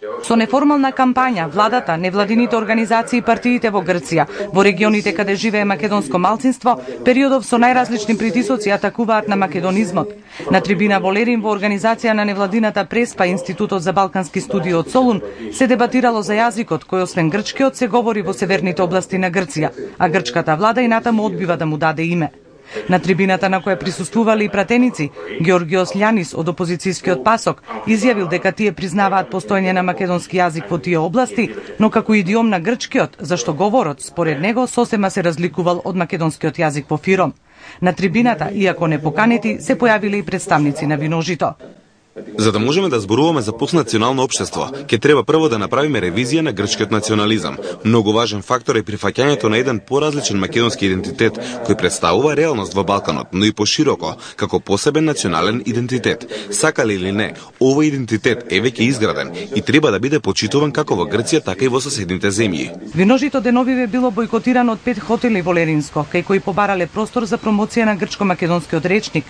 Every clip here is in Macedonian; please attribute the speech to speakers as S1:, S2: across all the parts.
S1: Со неформална кампања, владата, невладините организации и партиите во Грција, во регионите каде живее македонско малцинство, периодов со најразлични притисоци атакуваат на македонизмот. На трибина во Лерин, во организација на невладината Преспа, Институтот за балкански студии од Солун, се дебатирало за јазикот кој освен грчкиот се говори во северните области на Грција, а грчката влада и натаму одбива да му даде име. На трибината на која присуствувале и пратеници, Георгиос Лјанис од опозицијскиот пасок изјавил дека тие признаваат постоење на македонски јазик во тие области, но како идиом на грчкиот, зашто говорот според него сосема се разликувал од македонскиот јазик во Фиром. На трибината, иако не поканети, се појавиле и представници на Виножито.
S2: За да можеме да зборуваме за постнационално општество, ќе треба прво да направиме ревизија на грчкиот национализам. Многу важен фактор е прифаќањето на еден поразличен македонски идентитет, кој представува реалност во Балканот, но и пошироко, како посебен национален идентитет. Сакали или не, овој идентитет е веќе изграден и треба да биде почитуван како во Грција, така и во соседните земји.
S1: Виножито деновиве било бојкотирано од 5 хотели во Леринско, кај кои побарале простор за промоција на грчко-македонскиот речник.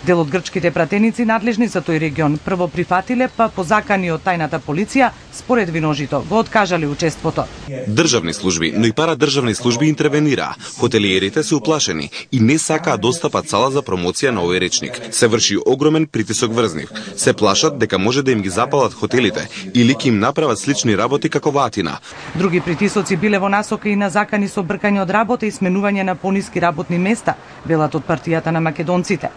S1: Дел од грчките пратеници надлежни за тој регион прво прифатиле, па по закани од тајната полиција, според Виножито, го откажале учеството.
S2: Државни служби, но и парадржавни служби интервенираа. Хотелиерите се уплашени и не сакаат достапат сала за промоција на овој речник. Се врши огромен притисок врз нив. Се плашат дека може да им ги запалат хотелите или ќе им направат слични работи како во Атина.
S1: Други притисоци биле во насока и на закани со бркање од работа и сменување на пониски работни места, велат од партијата на македонците.